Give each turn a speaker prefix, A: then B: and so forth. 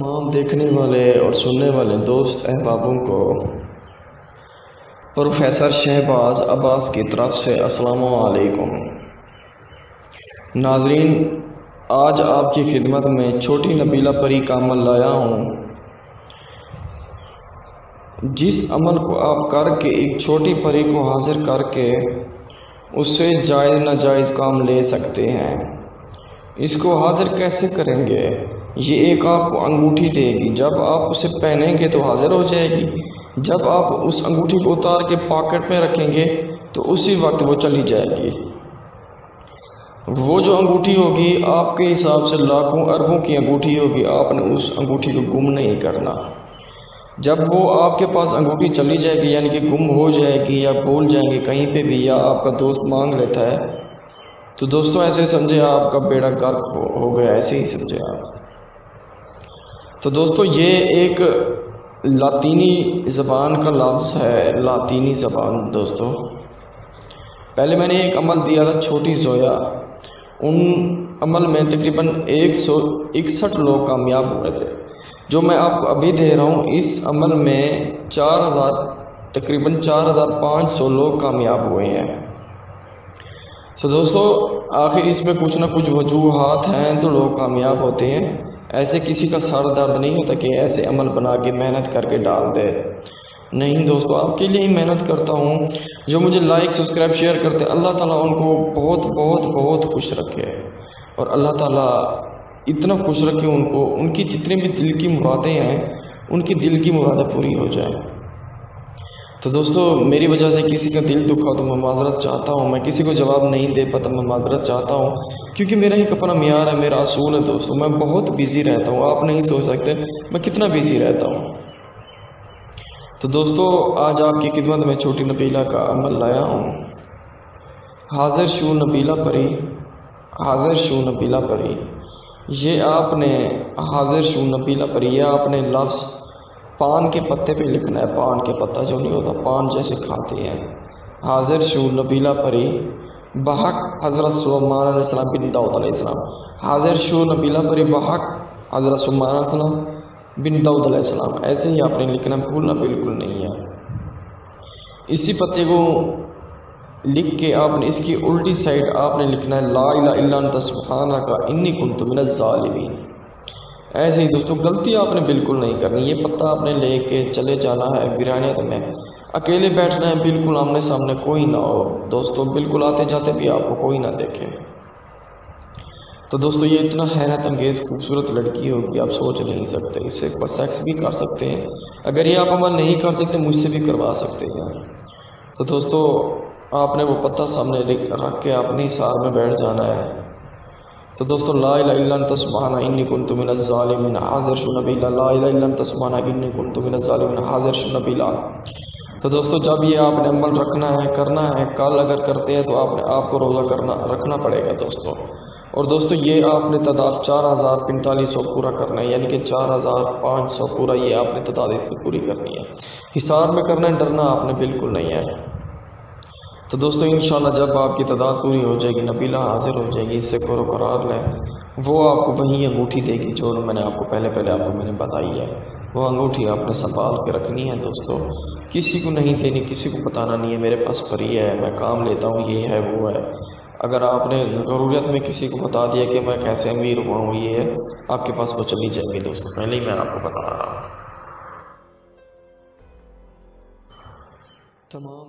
A: तमाम देखने वाले और सुनने वाले दोस्त अहबाबों को प्रोफेसर शहबाज अब्बास की तरफ से अस्सलामु अलैकुम। नाजरीन, आज आपकी खिदमत में छोटी नबीला परी का अमल लाया हूँ, जिस अमल को आप करके एक छोटी परी को हाजिर करके उससे जायज़ नाजायज़ काम ले सकते हैं। इसको हाजिर कैसे करेंगे? ये एक आपको अंगूठी देगी, जब आप उसे पहनेंगे तो हाजिर हो जाएगी। जब आप उस अंगूठी को उतार के पॉकेट में रखेंगे तो उसी वक्त वो चली जाएगी। वो जो अंगूठी होगी आपके हिसाब से लाखों अरबों की अंगूठी होगी, आपने उस अंगूठी को गुम नहीं करना। जब वो आपके पास अंगूठी चली जाएगी, यानी कि गुम हो जाएगी या भूल जाएंगे कहीं पे भी, या आपका दोस्त मांग लेता है, तो दोस्तों ऐसे समझे आपका बेड़ा गर्क हो गया, ऐसे ही समझे आप। तो दोस्तों ये एक लातीनी ज़बान का लफ्ज़ है, लातीनी ज़बान। दोस्तों पहले मैंने एक अमल दिया था छोटी जोया, उन अमल में तकरीबन 161 लोग कामयाब हुए थे। जो मैं आपको अभी दे रहा हूँ इस अमल में तकरीबन 4500 लोग कामयाब हुए हैं। तो दोस्तों आखिर इसमें कुछ ना कुछ वजूहात हैं तो लोग कामयाब होते हैं। ऐसे किसी का सर दर्द नहीं होता कि ऐसे अमल बना के मेहनत करके डाल दे। नहीं दोस्तों, आपके लिए ही मेहनत करता हूँ। जो मुझे लाइक सब्सक्राइब शेयर करते हैं, अल्लाह ताला उनको बहुत बहुत बहुत खुश रखे, और अल्लाह ताला इतना खुश रखे उनको, उनकी जितनी भी दिल की मुरादें हैं उनकी दिल की मुरादें पूरी हो जाएं। तो दोस्तों मेरी वजह से किसी का दिल दुखा तो मैं माजरत चाहता हूँ। मैं किसी को जवाब नहीं दे पाता, मैं माजरत चाहता हूँ, क्योंकि मेरा एक अपना मियार है, मेरा असूल है। दोस्तों मैं बहुत बिजी रहता हूँ, आप नहीं सोच सकते मैं कितना बिजी रहता हूँ। तो दोस्तों आज आपकी खिदमत में छोटी नबीला का अमल लाया हूँ। हाजिर शू नबीला परी, हाजिर शू नबीला परी। ये आपने हाजिर शू नबीला परी, ये आपने लफ्ज़ पान के पत्ते पे लिखना है। पान के पत्ता जो नहीं होता, पान जैसे खाते हैं। हाजिर शू नबीला परी बहक हज़रत सुलेमान अलैहिस्सलाम बिन दाऊद अलैहिस्सलाम। हाजिर शू नबीला परी बहक हज़रत सुलेमान अलैहिस्सलाम बिन दाऊद अलैहिस्सलाम। ऐसे ही आपने लिखना, भूलना बिल्कुल नहीं है। इसी पत्ते को लिख के आपने इसकी उल्टी साइड आपने लिखना है ला इलाहा इल्ला अंत सुब्हानका इन्नी कुन्तु मिनज़ ज़ालिमीन। ऐसे ही दोस्तों गलती आपने बिल्कुल नहीं करनी। ये पत्ता आपने लेके चले जाना है वीरानियत में, अकेले बैठना है, बिल्कुल आमने सामने कोई ना हो दोस्तों, बिल्कुल आते जाते भी आपको कोई ना देखे। तो दोस्तों ये इतना हैरत अंगेज़ खूबसूरत लड़की होगी, आप सोच नहीं सकते। इससे सेक्स भी कर सकते हैं, अगर ये आप अमल नहीं कर सकते मुझसे भी करवा सकते हैं। तो दोस्तों आपने वो पत्ता सामने रख के अपने हिसार में बैठ जाना है। तो दोस्तों ला इलाहा इल्ला अंत सुब्हानका इन्नी कुन्तु मिनज़ ज़ालिमीन। हाज़िर शू नबीला ला इलाहा इल्ला अंत सुब्हानका इन्नी कुन्तु मिनज़ ज़ालिमीन। हाज़िर शू नबीला। तो दोस्तों जब ये आपने अमल रखना है, करना है, कल अगर करते हैं तो आपको रोज़ा रखना पड़ेगा दोस्तों। और दोस्तों ये आपने तादाद 4500 पूरा करना है, यानी कि 4500 पूरा ये आपने तादाद इसकी पूरी करनी है। हिसार में करना है, डरना आपने बिल्कुल नहीं है। तो दोस्तों इंशाल्लाह जब आपकी तादाद पूरी हो जाएगी, नबीला हाजिर हो जाएगी, इससे करो करार लें, वो आपको वही अंगूठी देगी जो मैंने आपको पहले बताई है। वो अंगूठी आपने संभाल के रखनी है दोस्तों, किसी को नहीं देनी, किसी को बताना नहीं है मेरे पास परी है, मैं काम लेता हूँ, ये है वो है। अगर आपने ज़रूरत में किसी को बता दिया कि मैं कैसे अमीर हुआ हूँ, ये है, आपके पास वो चली जाएगी दोस्तों, पहले ही मैं आपको बता रहा हूँ। तमाम